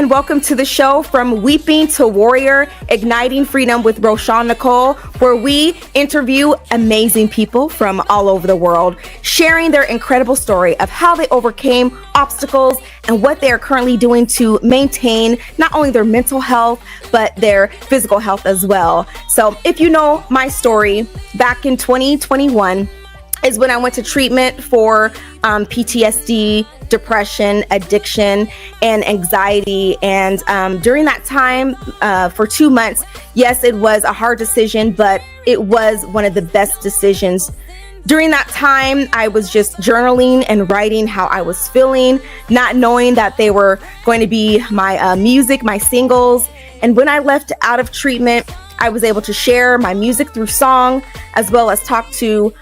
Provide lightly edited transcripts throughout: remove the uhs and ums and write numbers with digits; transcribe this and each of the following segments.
and welcome to the show From Weeping to Warrior, Igniting Freedom with Roshawn Nicole, where we interview amazing people from all over the world, sharing their incredible story of how they overcame obstacles and what they are currently doing to maintain not only their mental health, but their physical health as well. So if you know my story, back in 2021 is when I went to treatment for PTSD, depression, addiction, and anxiety. And during that time, for 2 months, yes, it was a hard decision, but it was one of the best decisions. During that time, I was just journaling and writing how I was feeling, not knowing that they were going to be my music, my singles. And when I left out of treatment, I was able to share my music through song, as well as talk to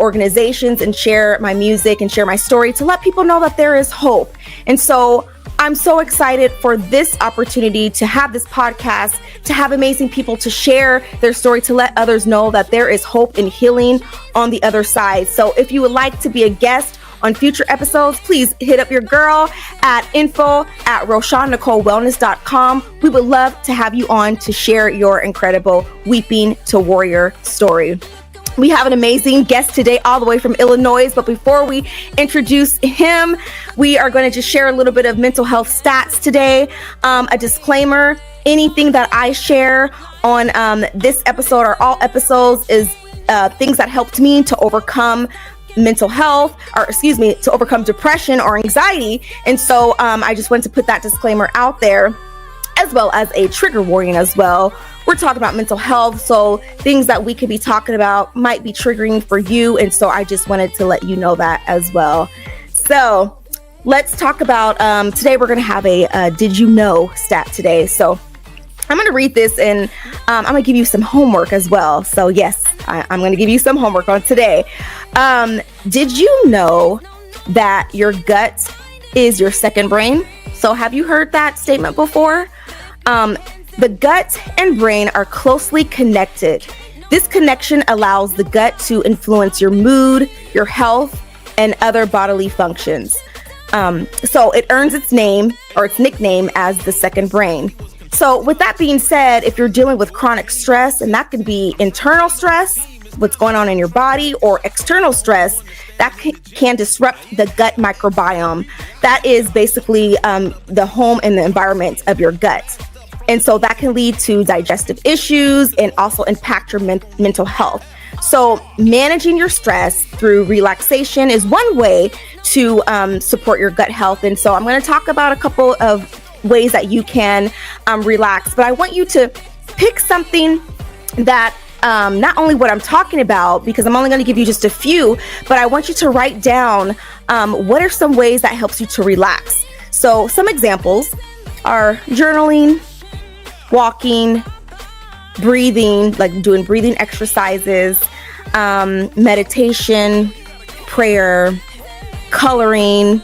organizations and share my music and share my story to let people know that there is hope. And so I'm so excited for this opportunity to have this podcast, to have amazing people to share their story, to let others know that there is hope and healing on the other side. So if you would like to be a guest on future episodes, please hit up your girl at info@RoshawnNicoleWellness.com. We would love to have you on to share your incredible Weeping to Warrior story. We have an amazing guest today all the way from Illinois, but before we introduce him, we are going to just share a little bit of mental health stats today. A disclaimer, anything that I share on this episode or all episodes is things that helped me to overcome mental health, to overcome depression or anxiety. And so I just want to put that disclaimer out there, as well as a trigger warning as well. We're talking about mental health, so things that we could be talking about might be triggering for you. And so I just wanted to let you know that as well. So let's talk about, today we're going to have a did you know stat today. So I'm going to read this and I'm going to give you some homework as well. So yes, I'm going to give you some homework on today. Did you know that your gut is your second brain? So have you heard that statement before? The gut and brain are closely connected. This connection allows the gut to influence your mood, your health, and other bodily functions. So it earns its name or its nickname as the second brain. So with that being said, if you're dealing with chronic stress, and that can be internal stress, what's going on in your body, or external stress, that can disrupt the gut microbiome. That is basically the home and the environment of your gut. And so that can lead to digestive issues and also impact your mental health. So managing your stress through relaxation is one way to support your gut health. And so I'm going to talk about a couple of ways that you can relax, but I want you to pick something that not only what I'm talking about, because I'm only going to give you just a few, but I want you to write down what are some ways that helps you to relax. So some examples are journaling, walking, breathing, like doing breathing exercises, meditation, prayer, coloring,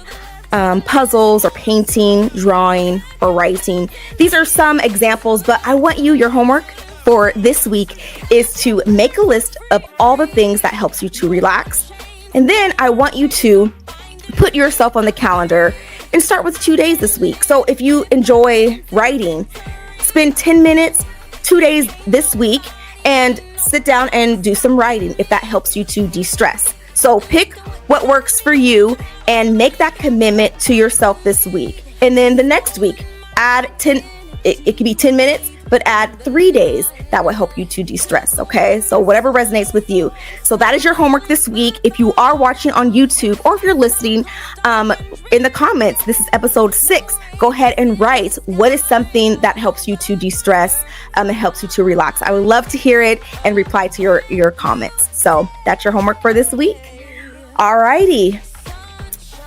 puzzles or painting, drawing, or writing. These are some examples, but I want you, your homework for this week is to make a list of all the things that helps you to relax. And then I want you to put yourself on the calendar and start with 2 days this week. So if you enjoy writing, spend 10 minutes, 2 days this week, and sit down and do some writing if that helps you to de-stress. So pick what works for you and make that commitment to yourself this week. And then the next week, add 10, it could be 10 minutes, but add 3 days that will help you to de-stress, okay? So whatever resonates with you. So that is your homework this week. If you are watching on YouTube or if you're listening in the comments, this is episode 6. Go ahead and write what is something that helps you to de-stress and helps you to relax. I would love to hear it and reply to your comments. So that's your homework for this week. Alrighty.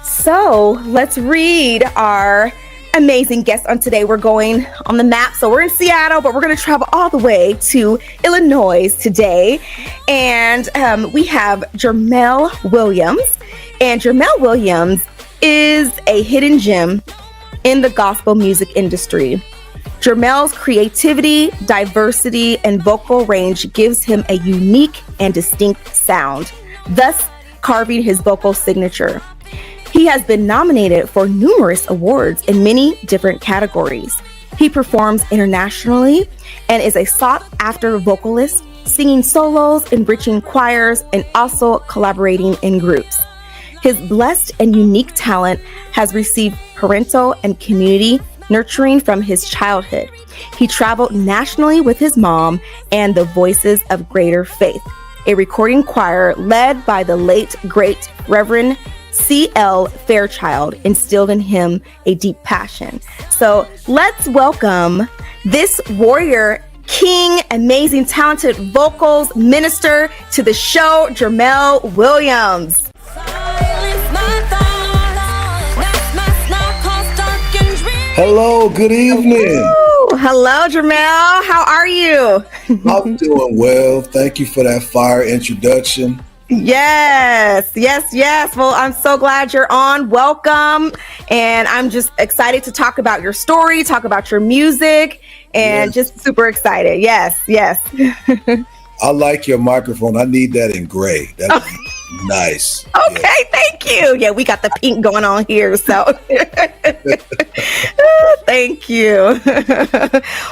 So let's read our amazing guest on today. We're going on the map. So we're in Seattle, but we're going to travel all the way to Illinois today. And we have Jermel Williams. And Jermel Williams is a hidden gem in the gospel music industry. Jermel's creativity, diversity, and vocal range gives him a unique and distinct sound, thus carving his vocal signature. He has been nominated for numerous awards in many different categories. He performs internationally and is a sought-after vocalist, singing solos, enriching choirs, and also collaborating in groups. His blessed and unique talent has received parental and community nurturing from his childhood. He traveled nationally with his mom and the Voices of Greater Faith, a recording choir led by the late, great Reverend C.L. Fairchild, instilled in him a deep passion. So let's welcome this warrior, king, amazing, talented vocals minister to the show, Jermel Williams. Hello, good evening. Ooh, hello, Jermel. How are you? I'm doing well. Thank you for that fire introduction. Yes. Well, I'm so glad you're on. Welcome. And I'm just excited to talk about your story, talk about your music, and just super excited. Yes. I like your microphone. I need that in gray. That's nice. Okay, thank you. Yeah, we got the pink going on here, so thank you.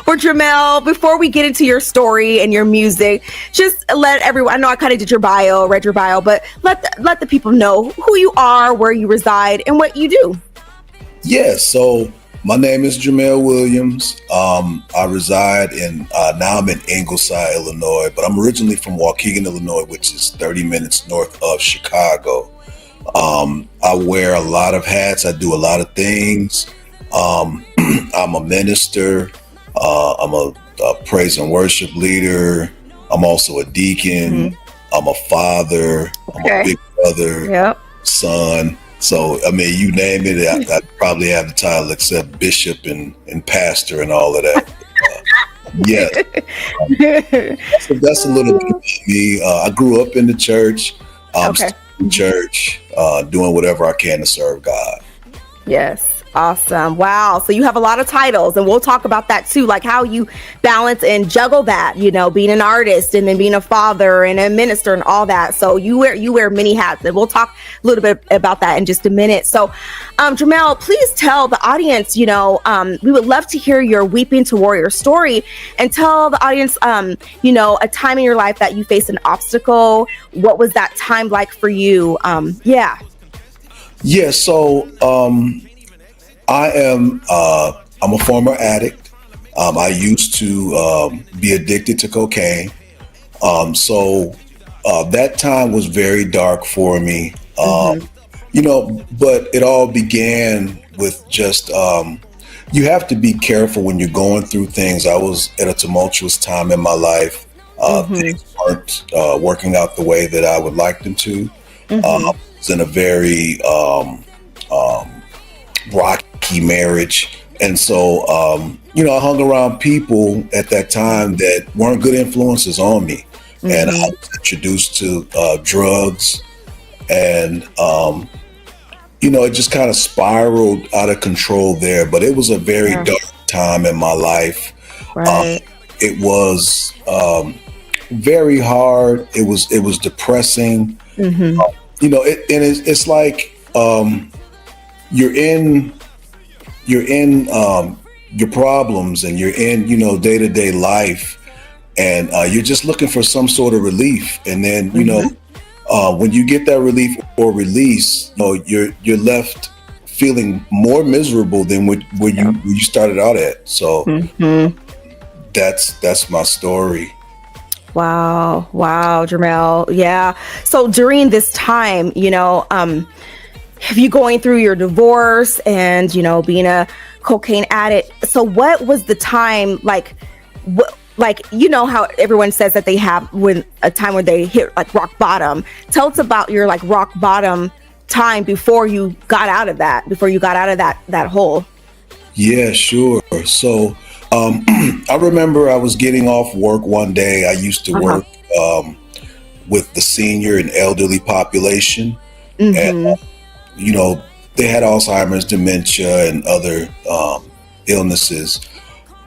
Well, Jermel, before we get into your story and your music, just let everyone, I know I kind of did your bio, read your bio, but let the people know who you are, where you reside, and what you do. So my name is Jermel Williams. I reside now I'm in Ingleside, Illinois, but I'm originally from Waukegan, Illinois, which is 30 minutes north of Chicago. I wear a lot of hats. I do a lot of things. I'm a minister. I'm a praise and worship leader. I'm also a deacon. Mm-hmm. I'm a father. I'm a big brother, son. So, I mean, you name it, I probably have the title except bishop and pastor and all of that. So that's a little bit about me. I grew up in the church. I'm still in church, doing whatever I can to serve God. Yes. Awesome. Wow. So you have a lot of titles, and we'll talk about that too, like how you balance and juggle that, you know, being an artist and then being a father and a minister and all that. So you wear many hats, and we'll talk a little bit about that in just a minute. So, Jermel, please tell the audience, you know, we would love to hear your Weeping to Warrior story, and tell the audience, you know, a time in your life that you faced an obstacle. What was that time like for you? So, I'm a former addict. I used to be addicted to cocaine. So that time was very dark for me. You know, but it all began with just, you have to be careful when you're going through things. I was at a tumultuous time in my life. Things weren't working out the way that I would like them to. I was in a very rocky marriage. And so, you know, I hung around people at that time that weren't good influences on me. And I was introduced to drugs, and, you know, it just kind of spiraled out of control there. But it was a very dark time in my life. It was very hard. It was depressing. You know, it's like, you're in your problems, and you're in, you know, day-to-day life, and you're just looking for some sort of relief. And then, you know, when you get that relief or release, you know, you're left feeling more miserable than where you started out at. So that's my story. Wow, Jermel. Yeah. So during this time, you know, have you going through your divorce and, you know, being a cocaine addict? So what was the time like? Like, you know how everyone says that they have a time when they hit like rock bottom. Tell us about your like rock bottom time before you got out of that hole. Yeah, sure. So I remember I was getting off work one day. I used to work with the senior and elderly population. And you know, they had Alzheimer's, dementia, and other illnesses.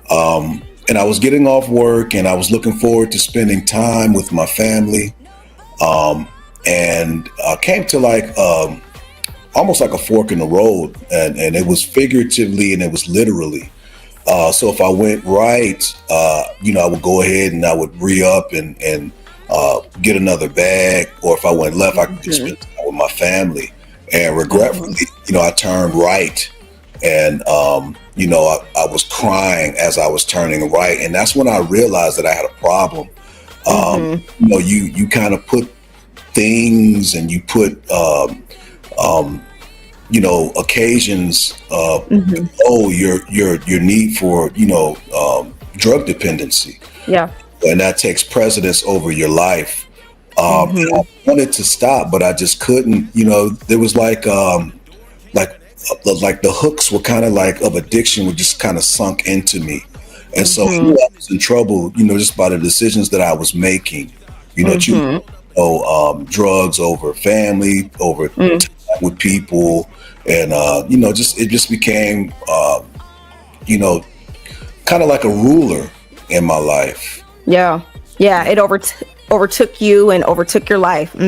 And I was getting off work, and I was looking forward to spending time with my family. And came to like almost like a fork in the road, and it was figuratively and it was literally. So if I went right, I would go ahead and I would re-up and get another bag, or if I went left, I could spend time with my family. And regretfully, I turned right, and I was crying as I was turning right, and that's when I realized that I had a problem. You kind of put things, and you put occasions your need for drug dependency, and that takes precedence over your life. And I wanted to stop, but I just couldn't. There was like the hooks were kind of like of addiction were just kind of sunk into me, and so I was in trouble, just by the decisions that I was making. Drugs over family, over time with people, and it just became kind of like a ruler in my life. It overtook you and overtook your life. Wow.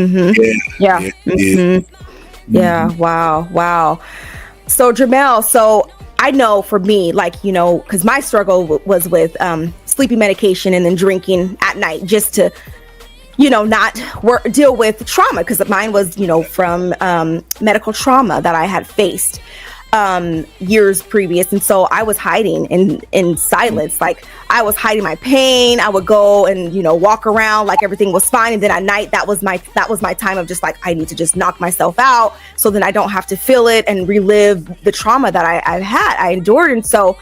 So Jermel, I know for me, because my struggle was with sleeping medication and then drinking at night just to not deal with trauma, because mine was from medical trauma that I had faced years previous. And so I was hiding in silence. Like, I was hiding my pain. I would go and walk around like everything was fine, and then at night that was my time of just like, I need to just knock myself out so then I don't have to feel it and relive the trauma that I endured. And so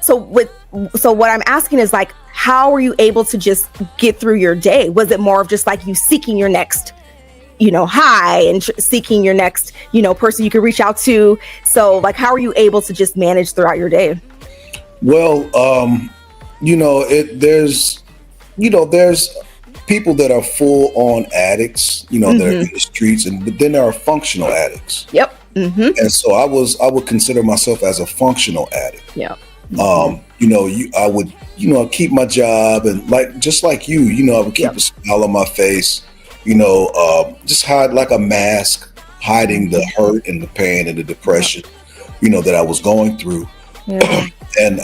what I'm asking is, like, how were you able to just get through your day? Was it more of just like you seeking your next high and seeking your next, person you could reach out to? So like, how are you able to just manage throughout your day? Well, there's people that are full on addicts, that are in the streets, but then there are functional addicts. Yep. And so I would consider myself as a functional addict. Yeah. I would, keep my job, and just like you, I would keep a smile on my face, just hide like a mask, hiding the hurt and the pain and the depression, that I was going through. Yeah. And,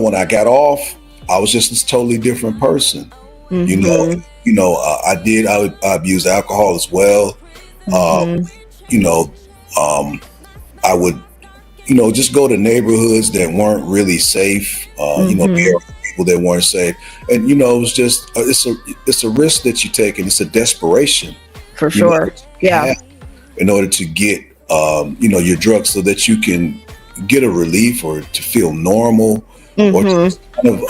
when I got off, I was just this totally different person. I abused alcohol as well. I would, just go to neighborhoods that weren't really safe, be around people that weren't safe. And, it was just, it's a risk that you take, and it's a desperation. For sure. In order to get, your drugs so that you can get a relief or to feel normal, or just kind of,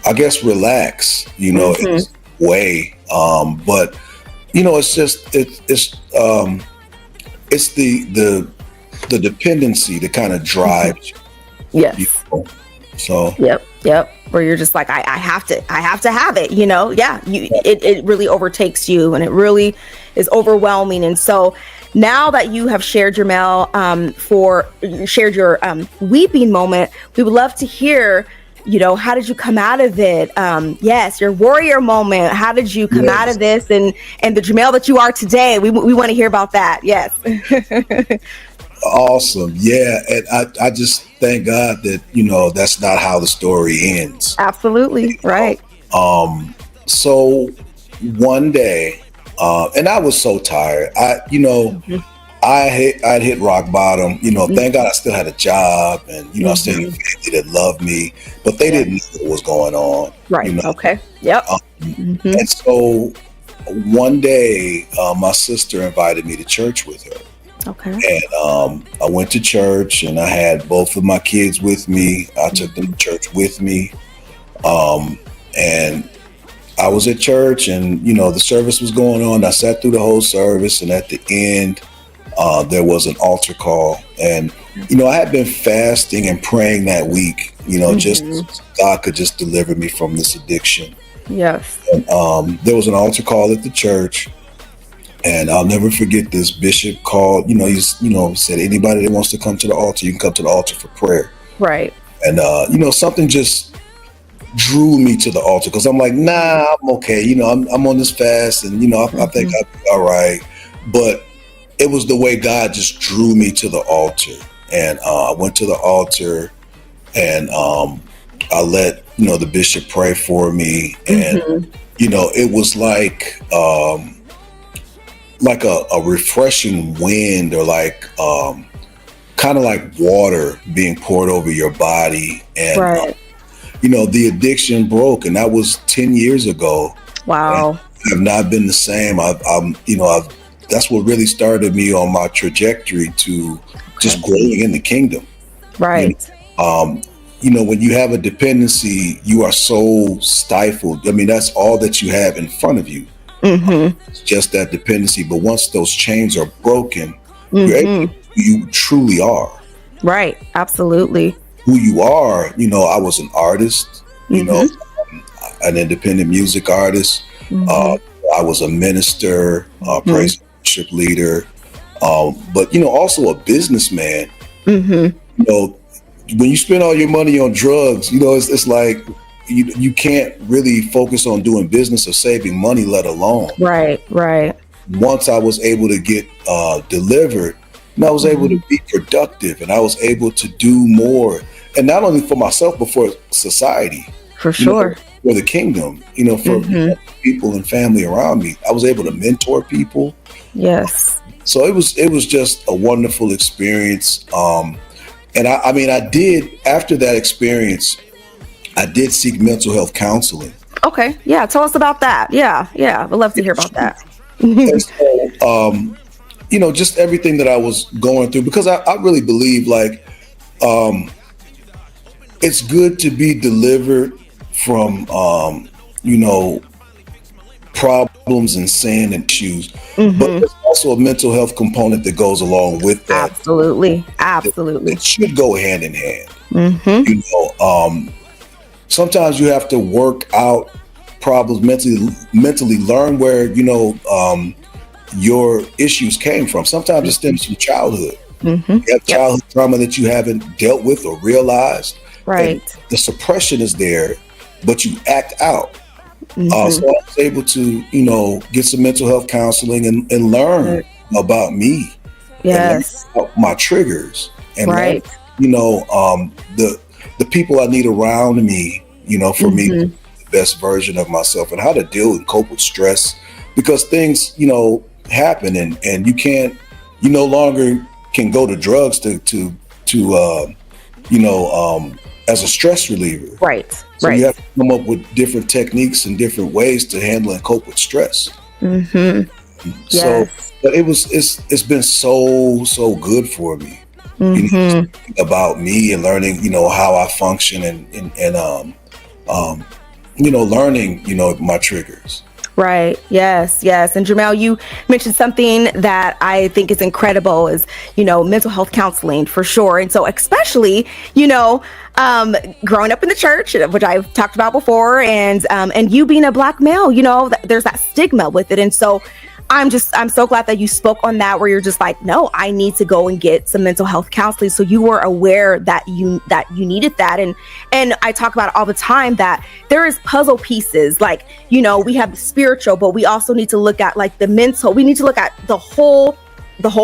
I guess, relax, in this way. But, it's just, it's the dependency that kind of drives you. Yes. So. Yep. Where you're just like, I have to have it, it really overtakes you, and it really is overwhelming. And so now that you have shared, Jermel, shared your weeping moment, we would love to hear, how did you come out of it? Yes, your warrior moment. How did you come out of this, and the Jermel that you are today? We want to hear about that. Yes. Awesome. Yeah. And I just thank God that, that's not how the story ends. Absolutely. Right. So one day, and I was so tired. I'd hit rock bottom. Thank God I still had a job, and I still had a family that loved me, but they didn't know what was going on. Right. Okay. Yep. And so one day, my sister invited me to church with her. Okay. And I went to church, and I had both of my kids with me. I took them to church with me. And I was at church, and, the service was going on. I sat through the whole service, and at the end, there was an altar call. And, I had been fasting and praying that week, just God could just deliver me from this addiction. Yes. And there was an altar call at the church. And I'll never forget this. Bishop called, he said, anybody that wants to come to the altar, you can come to the altar for prayer. Right. And, something just drew me to the altar, because I'm like, nah, I'm okay. I'm on this fast, and I think I'll be all right. But it was the way God just drew me to the altar, and I went to the altar, and I let the bishop pray for me, and it was like a refreshing wind, or like kind of like water being poured over your body, and right. The addiction broke, and that was 10 years ago. Wow. I've not been the same. That's what really started me on my trajectory to just growing in the kingdom. Right. When you have a dependency, you are so stifled. I mean, that's all that you have in front of you. It's just that dependency. But once those chains are broken, you're able to be who you truly are. Right. Absolutely. Who you are. I was an artist, an independent music artist. I was a minister, praise and worship leader, but also a businessman. When you spend all your money on drugs, it's like you can't really focus on doing business or saving money, let alone. Right. Once I was able to get delivered, and I was able to be productive, and I was able to do more, and not only for myself but for society. For sure. For the kingdom, for people and family around me. I was able to mentor people. Yes. So it was just a wonderful experience. And I did, after that experience, I did seek mental health counseling. Okay. Yeah. Tell us about that. Yeah. I'd love to hear about that. And so, just everything that I was going through, because I really believe like, it's good to be delivered from, problems and sin and issues, but there's also a mental health component that goes along with that. Absolutely. It should go hand in hand. Sometimes you have to work out problems mentally learn where, your issues came from. Sometimes it stems from childhood. You have childhood trauma that you haven't dealt with or realized. Right. And the suppression is there, but you act out. So I was able to, get some mental health counseling and learn about me. Yes. And about my triggers. And learn, the people I need around me, for me to be the best version of myself, and how to deal and cope with stress, because things, happen, and you no longer can go to drugs to as a stress reliever. Right. So you have to come up with different techniques and different ways to handle and cope with stress. Yes. So, but it's been so good for me. About me and learning, how I function and learning, my triggers. Right. Yes. And Jermel, you mentioned something that I think is incredible is, mental health counseling for sure. And so especially, growing up in the church, which I've talked about before, and you being a Black male, there's that stigma with it. And so I'm so glad that you spoke on that, where you're just like, no, I need to go and get some mental health counseling. So you were aware that you needed that. And I talk about it all the time that there is puzzle pieces, like, we have the spiritual, but we also need to look at like the mental. We need to look at the whole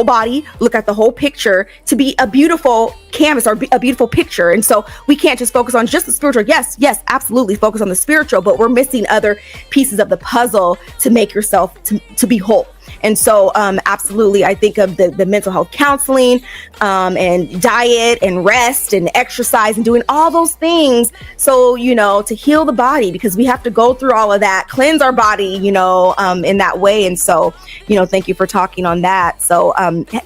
body, look at the whole picture to be a beautiful canvas or a beautiful picture. And so we can't just focus on just the spiritual. Yes, absolutely focus on the spiritual, but we're missing other pieces of the puzzle to make yourself to be whole. And so absolutely, I think of the mental health counseling and diet and rest and exercise and doing all those things. So, to heal the body, because we have to go through all of that, cleanse our body, in that way. And so, thank you for talking on that. So,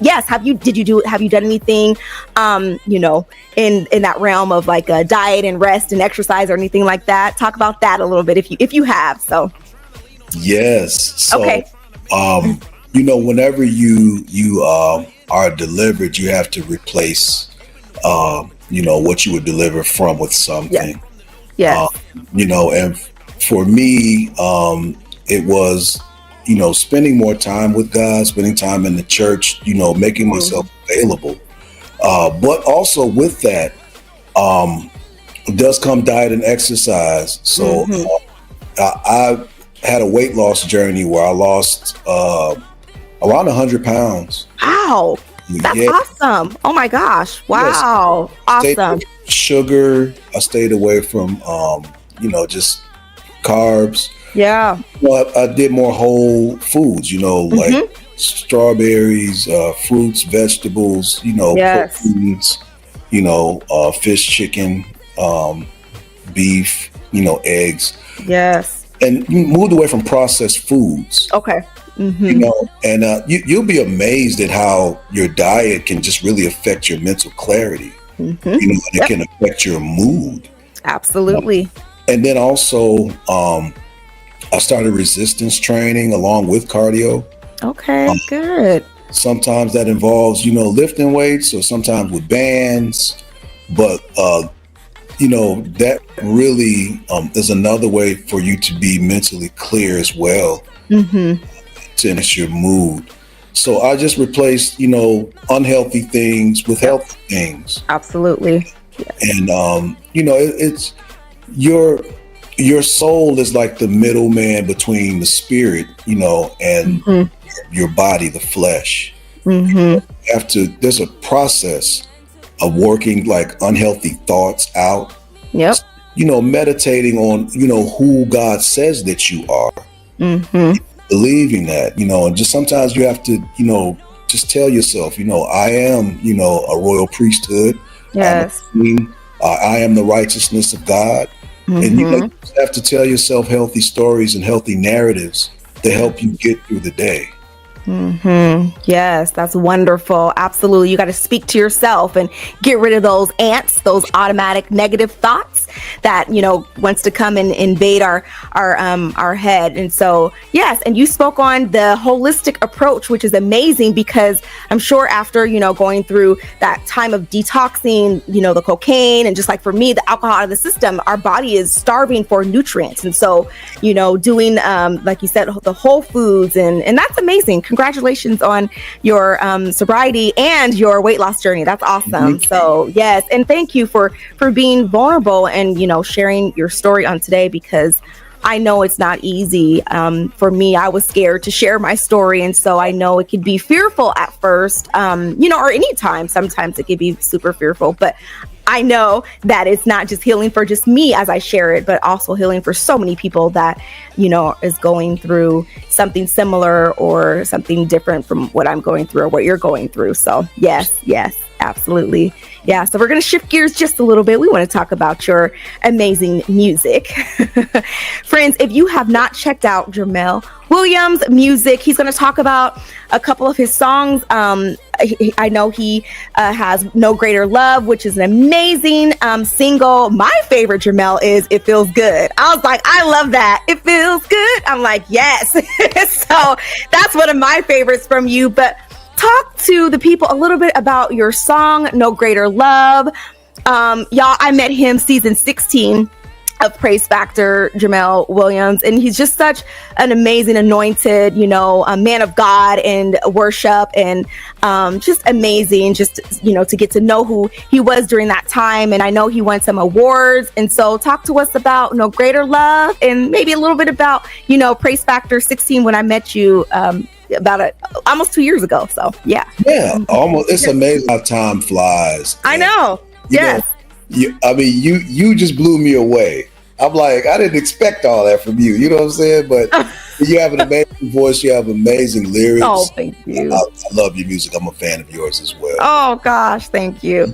yes, have you done anything, in that realm of like a diet and rest and exercise or anything like that? Talk about that a little bit if you have. So, yes. So, okay. Whenever you are delivered, you have to replace, what you were delivered from with something. Yeah. And for me, it was, spending more time with God, spending time in the church, making myself available. But also with that, does come diet and exercise. So I had a weight loss journey where I lost around 100 pounds. Wow. That's awesome. Oh my gosh. Wow. Yes. Awesome. Sugar. I stayed away from, just carbs. Yeah. Well, I did more whole foods, like strawberries, fruits, vegetables, proteins, fish, chicken, beef, eggs. Yes. And you moved away from processed foods. Okay. And you'll be amazed at how your diet can just really affect your mental clarity. And it can affect your mood. Absolutely. And then also, I started resistance training along with cardio. Okay, good. Sometimes that involves, lifting weights, or sometimes with bands. But, that really is another way for you to be mentally clear as well, to enhance your mood. So I just replaced, unhealthy things with healthy things. Absolutely. Yes. And, it's your soul is like the middleman between the spirit, and your body, the flesh. There's a process of working like unhealthy thoughts out. Yep. Meditating on, who God says that you are. Believing that, and just sometimes you have to, just tell yourself, I am, a royal priesthood. Yes. I am the righteousness of God. And you have to tell yourself healthy stories and healthy narratives to help you get through the day. Yes, that's wonderful. Absolutely. You got to speak to yourself and get rid of those ants, those automatic negative thoughts that, wants to come and invade our head. And so, yes. And you spoke on the holistic approach, which is amazing, because I'm sure after, going through that time of detoxing, the cocaine, and just like for me, the alcohol out of the system, our body is starving for nutrients. And so, doing, like you said, the whole foods, and that's amazing. Congratulations on your sobriety and your weight loss journey. That's awesome. So yes, and thank you for being vulnerable and sharing your story on today, because I know it's not easy. For me, I was scared to share my story, and so I know it could be fearful at first. Or anytime. Sometimes it could be super fearful, but I know that it's not just healing for just me as I share it, but also healing for so many people that, is going through something similar or something different from what I'm going through or what you're going through. So yes, absolutely. Yeah. So we're going to shift gears just a little bit. We want to talk about your amazing music. Friends, if you have not checked out Jermel Williams' music, he's going to talk about a couple of his songs. I know he has No Greater Love, which is an amazing single. My favorite, Jermel, is It Feels Good. I was like, I love that. It feels good. I'm like, yes. So that's one of my favorites from you. But talk to the people a little bit about your song, No Greater Love. Y'all, I met him season 16 of Praise Factor, Jermel Williams, and he's just such an amazing, anointed, a man of God and worship, and just amazing, just, to get to know who he was during that time. And I know he won some awards. And so talk to us about No Greater Love, and maybe a little bit about, Praise Factor 16 when I met you about almost 2 years ago. So yeah, almost. It's amazing how time flies. I know. Yes. You just blew me away. I'm like, I didn't expect all that from you. You know what I'm saying? But you have an amazing voice. You have amazing lyrics. Oh, thank you. I love your music. I'm a fan of yours as well. Oh, gosh. Thank you.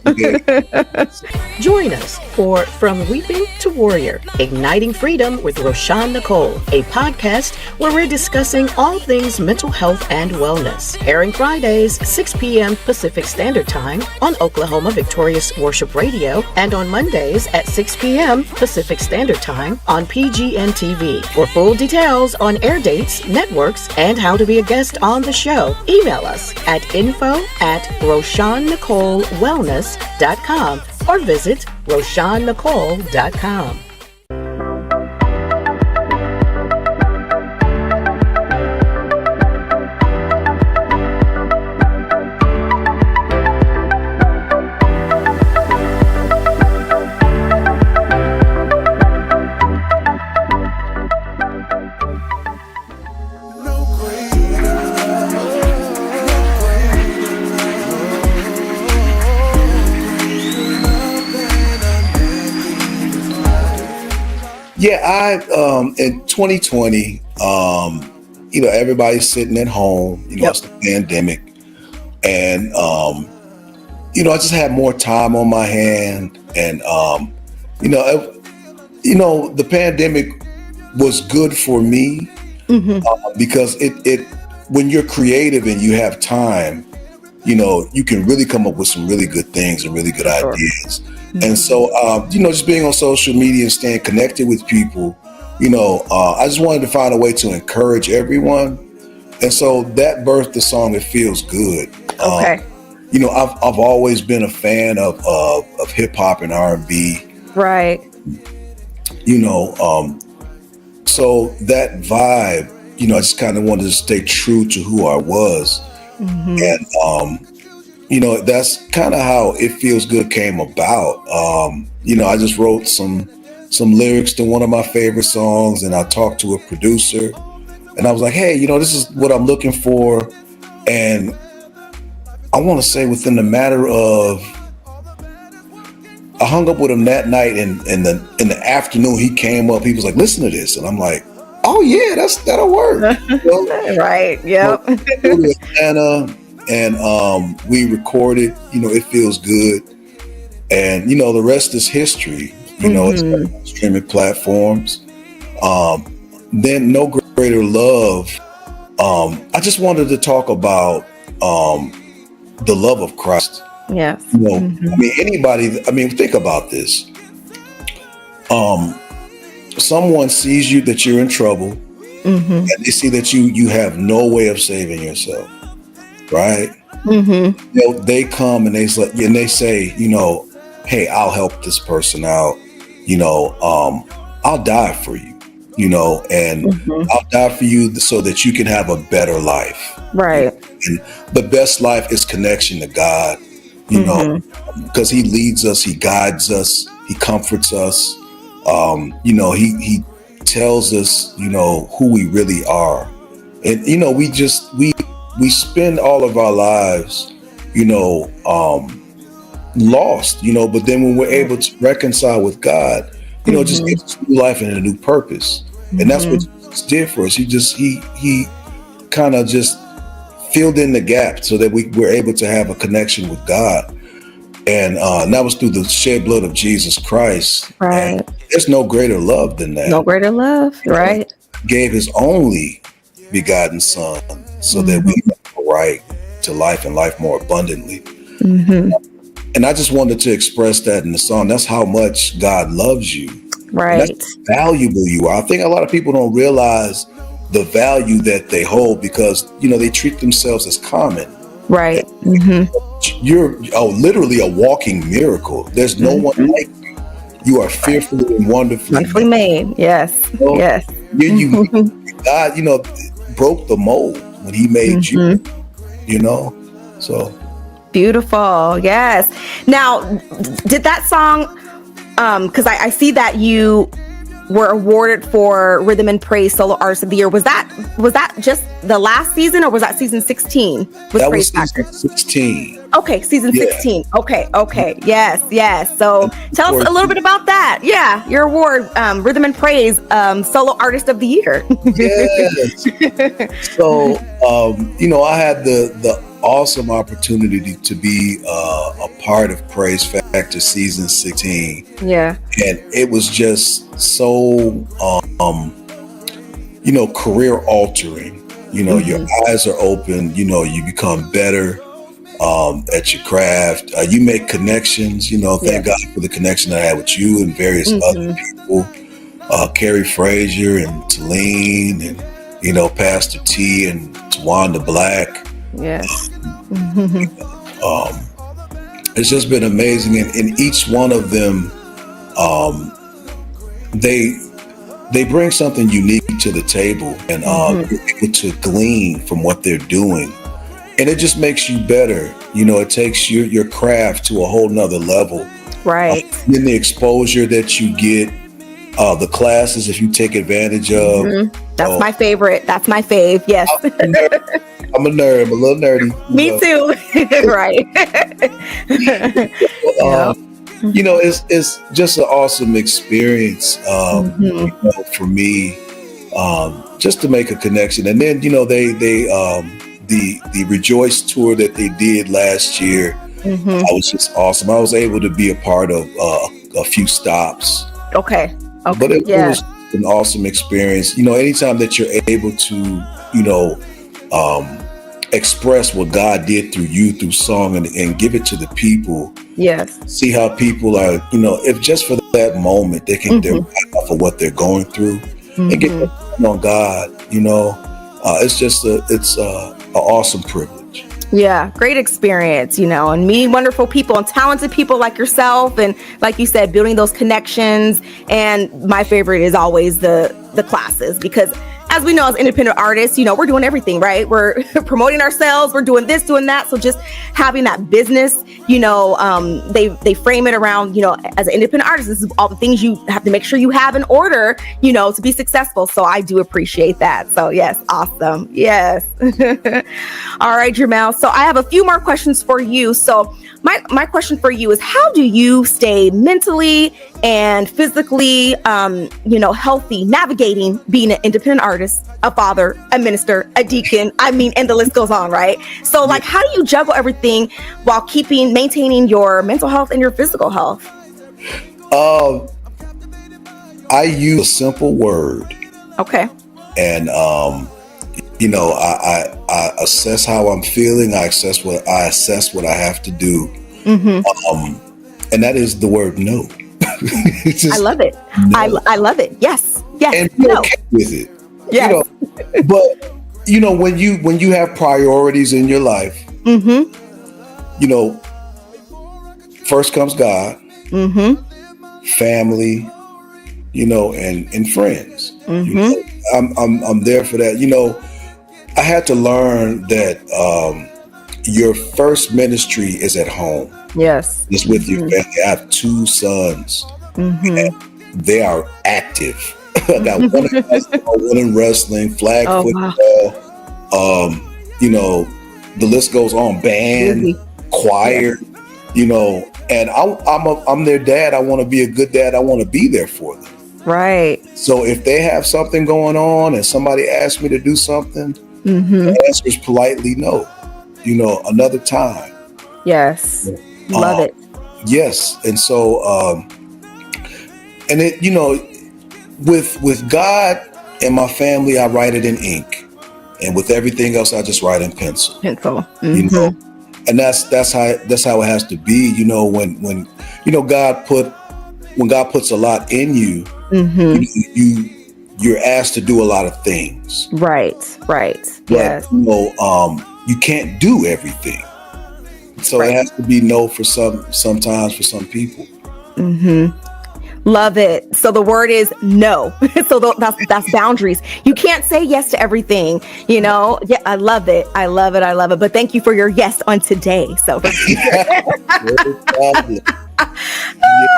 Join us for From Weeping to Warrior, Igniting Freedom with Roshawn Nicole, a podcast where we're discussing all things mental health and wellness. Airing Fridays, 6 p.m. Pacific Standard Time on Oklahoma Victorious Worship Radio, and on Mondays at 6 p.m. Pacific Standard Time on PGN TV. For full details on air dates, networks, and how to be a guest on the show, email us at info@RoshawnNicoleWellness.com or visit RoshawnNicole.com. Yeah, in 2020, everybody's sitting at home, it's the pandemic. And, I just had more time on my hand. And, the pandemic was good for me because it when you're creative and you have time, you can really come up with some really good things and really good ideas. And so, just being on social media and staying connected with people, I just wanted to find a way to encourage everyone. And so that birthed the song, It Feels Good. Okay. I've always been a fan of hip hop and R&B. Right. So that vibe, I just kind of wanted to stay true to who I was. And, that's kind of how It Feels Good came about. I just wrote some lyrics to one of my favorite songs, and I talked to a producer, and I was like, hey, this is what I'm looking for. And I want to say within the matter of, I hung up with him that night, and in the afternoon he came up, he was like, listen to this. And I'm like, oh yeah, that'll work. Right. Yep. To Atlanta, and we recorded, It Feels Good. And, the rest is history. It's on streaming platforms. Then No Greater Love. I just wanted to talk about the love of Christ. Yes. Think about this. Someone sees you that you're in trouble, and they see that you have no way of saving yourself, right? They come and they say, hey, I'll help this person out. I'll die for you, and I'll die for you so that you can have a better life. Right. And the best life is connection to God, because he leads us, he guides us, he comforts us. He tells us, who we really are. And, we spend all of our lives, lost, but then when we're able to reconcile with God, it just gives us new life and a new purpose. And that's what Jesus did for us. He kind of just filled in the gap so that we were able to have a connection with God. And that was through the shed blood of Jesus Christ. Right. And there's no greater love than that. No greater love. Right. He gave his only begotten son so that we have a right to life and life more abundantly. And I just wanted to express that in the song. That's how much God loves you. Right. And that's how valuable you are. I think a lot of people don't realize the value that they hold because, they treat themselves as common. Right. You're literally a walking miracle. There's no one like you. You are fearfully and wonderfully made. Yes. Yes. God, broke the mold when he made you, so. Beautiful. Yes. Now, did that song, because I see that you were awarded for Rhythm and Praise Solo Artist of the Year. Was that just the last season, or was that season 16? That was season 16. Okay, season 16. Okay. Yes. So tell us a little bit about that. Yeah, your award, Rhythm and Praise Solo Artist of the Year. Yes. So, I had the awesome opportunity to be a part of Praise Factor season 16. Yeah. And it was just so, career altering. Your eyes are open, you become better at your craft. You make connections, thank God for the connection I had with you and various other people, Carrie Frazier and Talene and, Pastor T and Tawanda Black. Yes. It's just been amazing. And each one of them, they bring something unique to the table, and you're able to glean from what they're doing. And it just makes you better. It takes your craft to a whole nother level. Right. Then the exposure that you get, the classes, if you take advantage of. That's my favorite. That's my fave. Yes. I'm a nerd. I'm a little nerdy. Me too. Right. it's just an awesome experience for me, just to make a connection. And then the Rejoice tour that they did last year, that was just awesome. I was able to be a part of a few stops. Okay. But it was an awesome experience. Anytime that you're able to, express what God did through you through song and give it to the people. Yes. See how people are, if just for that moment they can they're back off of what they're going through and get on God. It's an awesome privilege. Yeah, great experience, and meeting wonderful people and talented people like yourself, and like you said, building those connections. And my favorite is always the classes, because as we know, as independent artists, we're doing everything, right? We're promoting ourselves, we're doing this, doing that. So just having that business, they frame it around, as an independent artist, this is all the things you have to make sure you have in order, to be successful. So I do appreciate that. So yes, awesome. Yes. All right, Jermel. So I have a few more questions for you. So my question for you is, how do you stay mentally and physically, healthy, navigating being an independent artist, a father, a minister, a deacon? And the list goes on, right? So how do you juggle everything while maintaining your mental health and your physical health? I use a simple word. Okay. And, I assess how I'm feeling. I assess what I have to do. And that is the word no. I love it. No. I love it. Yes. And be okay with it. Yes. But when you have priorities in your life, first comes God, family, and friends. I'm there for that. I had to learn that your first ministry is at home. Yes. It's with your family. I have 2 sons. And they are active. I got one in basketball, one in wrestling, flag football. Wow. The list goes on. Band, choir. And I'm their dad. I want to be a good dad. I want to be there for them. Right. So if they have something going on and somebody asks me to do something, the answer is politely no. Another time. Yes. Love it. Yes. And so, and it, with God and my family, I write it in ink, and with everything else, I just write in pencil. And that's how it has to be. When God puts a lot in you, you're asked to do a lot of things. Right. But, yes. You can't do everything. So it has to be no for sometimes for some people. Love it. So the word is no. So that's boundaries. You can't say yes to everything, Yeah, I love it. But thank you for your yes on today. So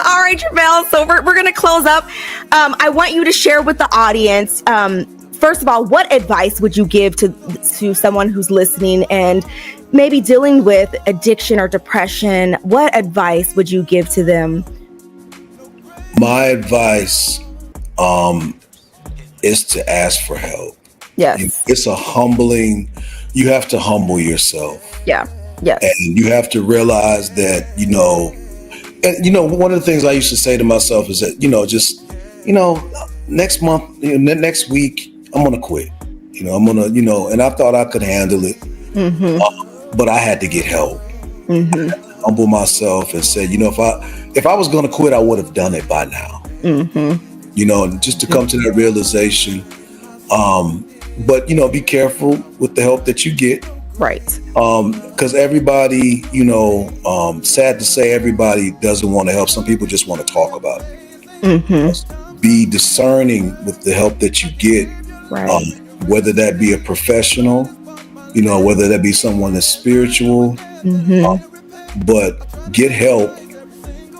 all right, Jermel. So we're going to close up. I want you to share with the audience, first of all, what advice would you give to someone who's listening and maybe dealing with addiction or depression? What advice would you give to them? My advice is to ask for help. Yes. It's you have to humble yourself. Yeah. Yes. And you have to realize that, one of the things I used to say to myself is that, next month, next week, I'm going to quit. And I thought I could handle it. But I had to get help. I had to humble myself and say, if I was going to quit, I would have done it by now. Just to come to that realization. But, be careful with the help that you get. Right. Because everybody, sad to say, everybody doesn't want to help. Some people just want to talk about it. Be discerning with the help that you get. Right. Whether that be a professional, whether that be someone that's spiritual, but get help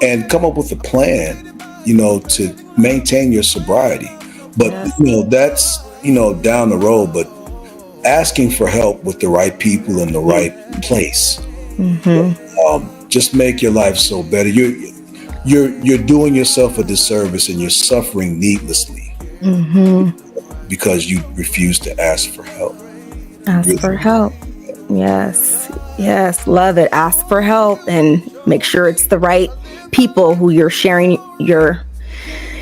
and come up with a plan, to maintain your sobriety. But, that's, down the road, but asking for help with the right people in the right place, just make your life so better. you're doing yourself a disservice and you're suffering needlessly because you refuse to ask for help. Ask for help. Yes, love it. Ask for help and make sure it's the right people who you're sharing your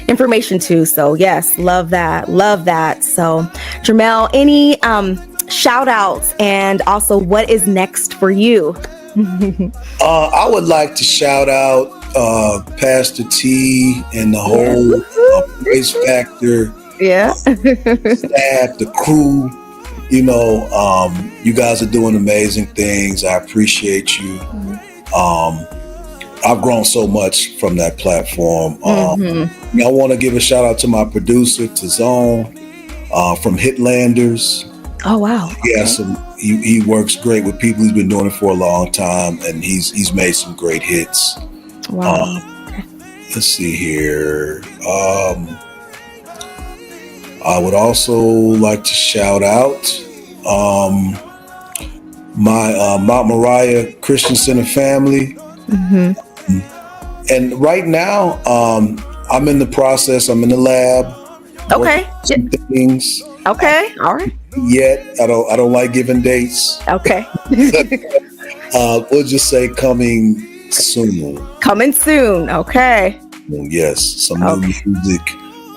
information to. So yes, love that. So Jermel, any shout outs, and also what is next for you? I would like to shout out Pastor T and the whole Race Factor staff, the crew. You know, you guys are doing amazing things. I appreciate you. I've grown so much from that platform. I want to give a shout out to my producer, Tazone, from Hitlanders. Oh wow! Yeah, he works great with people. He's been doing it for a long time, and he's made some great hits. Wow. Let's see here. I would also like to shout out my Mount Moriah Christian Center family. And right now, I'm in the process. I'm in the lab. Okay. Some things. Okay. All right. Yet I don't like giving dates. Okay. We'll just say coming soon. Coming soon. Okay. Yes, some new music.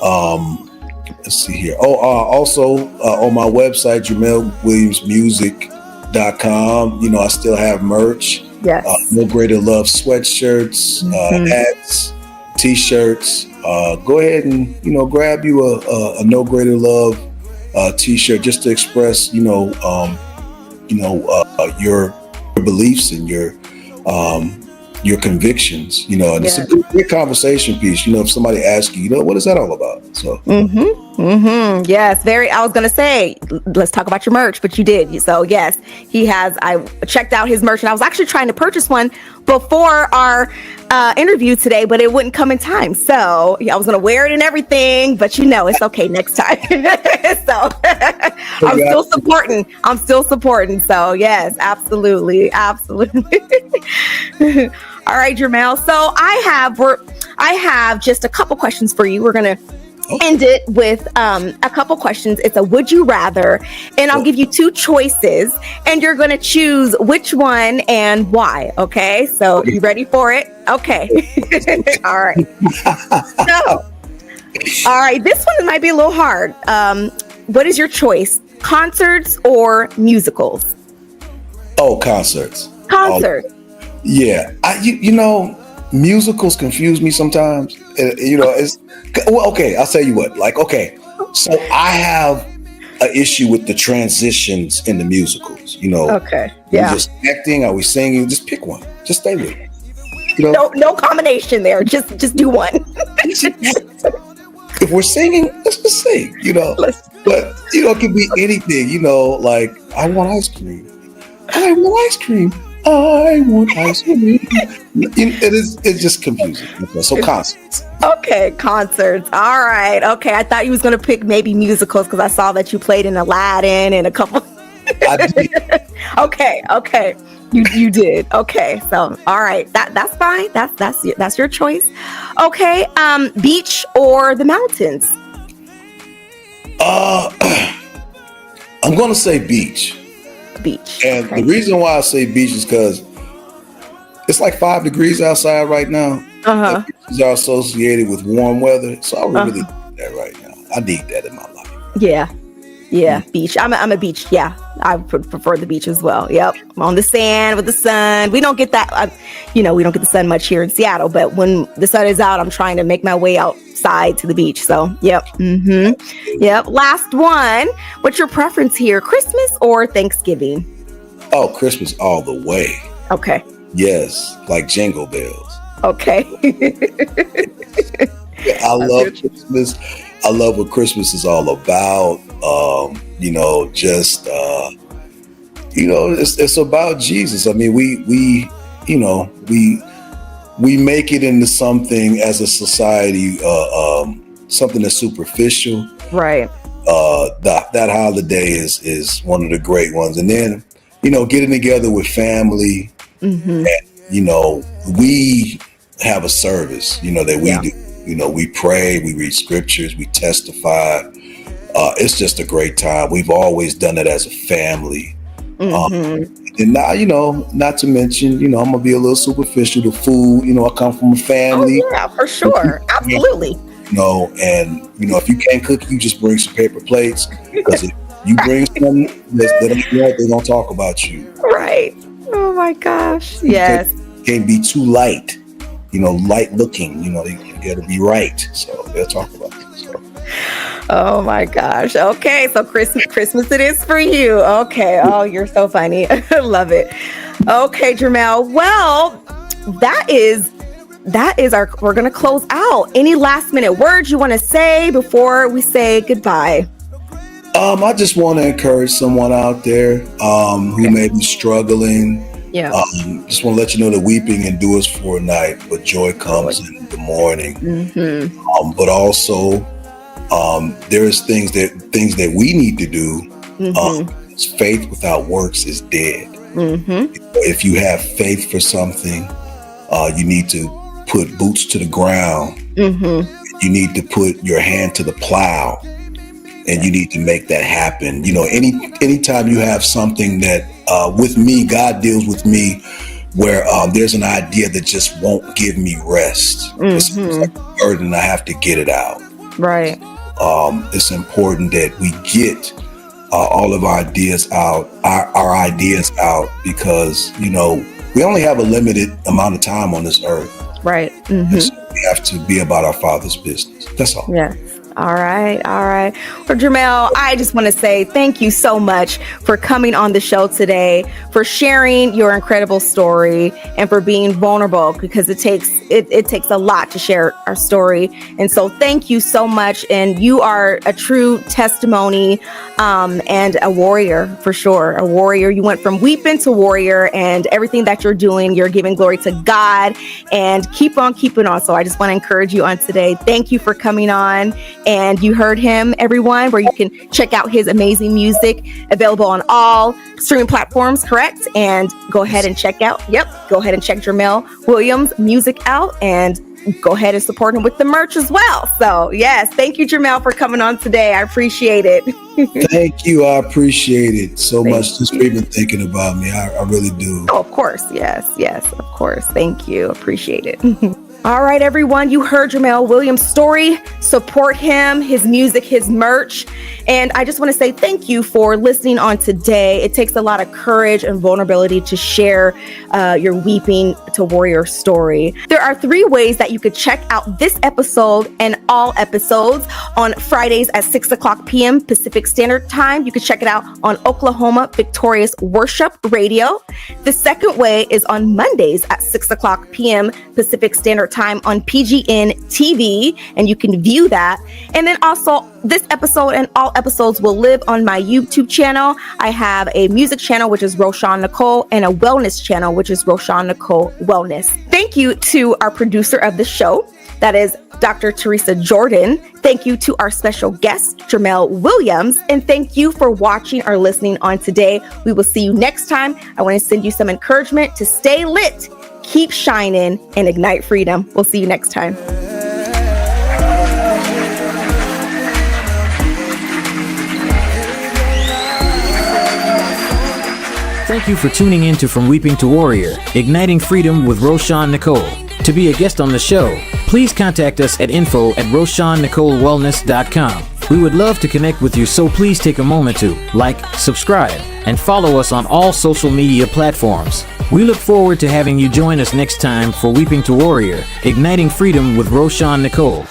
Let's see here. Also on my website, JermelWilliamsMusic.com. You know, I still have merch. Yes. No Greater Love sweatshirts, hats, t-shirts. Go ahead and grab you a No Greater Love t-shirt just to express your beliefs and your convictions. And it's a good conversation piece. If somebody asks you, what is that all about? So. Yes, I was gonna say, let's talk about your merch, but you did. So yes, he has. I checked out his merch, and I was actually trying to purchase one before our interview today, but it wouldn't come in time. So I was gonna wear it and everything, but it's okay next time. So I'm still supporting. So yes, absolutely. All right, Jermel. So I have just a couple questions for you. We're gonna end it with a couple questions. It's a would you rather, and I'll give you two choices, and you're going to choose which one and why. Okay, so you ready for it? Okay. All right. So, all right, this one might be a little hard. What is your choice? Concerts or musicals? Oh, concerts. Yeah, musicals confuse me sometimes. It's okay. I'll tell you what. So I have an issue with the transitions in the musicals. Okay. Yeah. Are we just acting? Are we singing? Just pick one. Just stay with it. No combination there. Just do one. If we're singing, let's just sing. But it can be anything. I want ice cream. I want ice cream. I want ice cream. It's just confusing. So concerts. Okay, concerts. All right. Okay, I thought you was gonna pick maybe musicals because I saw that you played in Aladdin and a couple. I did. Okay. You did. Okay. So all right. That's fine. That's your choice. Okay. Beach or the mountains? I'm gonna say beach. Beach. And the reason why I say beach is because it's like 5 degrees outside right now. Beaches are associated with warm weather, so I would really need that right now. I need that in my life. Yeah, beach. I'm a beach. Yeah, I prefer the beach as well. Yep, on the sand with the sun. We don't get that. We don't get the sun much here in Seattle, but when the sun is out, I'm trying to make my way outside to the beach. So, yep. Yep. Last one. What's your preference here? Christmas or Thanksgiving? Oh, Christmas all the way. Okay. Yes, like Jingle Bells. Okay. I love Christmas. I love what Christmas is all about. It's about Jesus. I mean, we make it into something as a society, something that's superficial. Right. That holiday is one of the great ones. And then, getting together with family, and, have a service, that we do. We pray, we read scriptures, we testify. It's just a great time. We've always done it as a family. And now, not to mention, I'm gonna be a little superficial. The food, I come from a family. Oh yeah, for sure, absolutely. And if you can't cook, you just bring some paper plates, because if you bring something they're gonna talk about you. Right. Oh my gosh. Yes. Can't be too light. Light looking. You got to be right. So they'll talk about it. So. Oh my gosh. Okay, so Christmas it is for you. Okay. Oh, you're so funny. I love it. Okay, Jermel. Well, that is we're gonna close out. Any last minute words you want to say before we say goodbye? I just want to encourage someone out there who may be struggling. Yeah. Just want to let you know that weeping endures for a night, but joy comes in the morning. But also, there's things that we need to do. Faith without works is dead. If you have faith for something, you need to put boots to the ground. You need to put your hand to the plow, and you need to make that happen. Anytime you have something that, with me, God deals with me where there's an idea that just won't give me rest. It's like a burden, and I have to get it out. Right. It's important that we get all of our ideas out, our ideas out, because, we only have a limited amount of time on this earth. Right. And so we have to be about our Father's business. That's all. Yeah. All right. Well, Jermel, I just want to say thank you so much for coming on the show today, for sharing your incredible story, and for being vulnerable, because it takes a lot to share our story. And so thank you so much. And you are a true testimony, and a warrior, for sure. A warrior. You went from weeping to warrior, and everything that you're doing, you're giving glory to God, and keep on keeping on. So I just want to encourage you on today. Thank you for coming on. And you heard him, everyone, where you can check out his amazing music, available on all streaming platforms, correct? And go ahead and check Jermel Williams' music out, and go ahead and support him with the merch as well. So yes, thank you, Jermel, for coming on today. I appreciate it. Thank you. I appreciate it so much. Just for even thinking about me. I really do. Oh, of course. Yes, of course. Thank you. Appreciate it. All right, everyone, you heard Jermel Williams' story. Support him, his music, his merch. And I just want to say thank you for listening on today. It takes a lot of courage and vulnerability to share your weeping to warrior story. There are 3 ways that you could check out this episode and all episodes. On Fridays at 6:00 p.m. Pacific Standard Time. You can check it out on Oklahoma Victorious Worship Radio. The second way is on Mondays at 6:00 p.m. Pacific Standard Time on PGN TV, and you can view that. And then also, this episode and all episodes will live on my YouTube channel. I have a music channel, which is Roshawn Nicole, and a wellness channel, which is Roshawn Nicole Wellness. Thank you to our producer of the show, that is Dr. Teresa Jordan. Thank you to our special guest, Jermel Williams. And thank you for watching or listening on today. We will see you next time. I want to send you some encouragement to stay lit, keep shining, and ignite freedom. We'll see you next time. Thank you for tuning in to From Weeping to Warrior, Igniting Freedom with Roshawn Nicole. To be a guest on the show, please contact us at info@RoshawnNicoleWellness.com. We would love to connect with you, so please take a moment to like, subscribe, and follow us on all social media platforms. We look forward to having you join us next time for Weeping to Warrior, Igniting Freedom with Roshawn Nicole.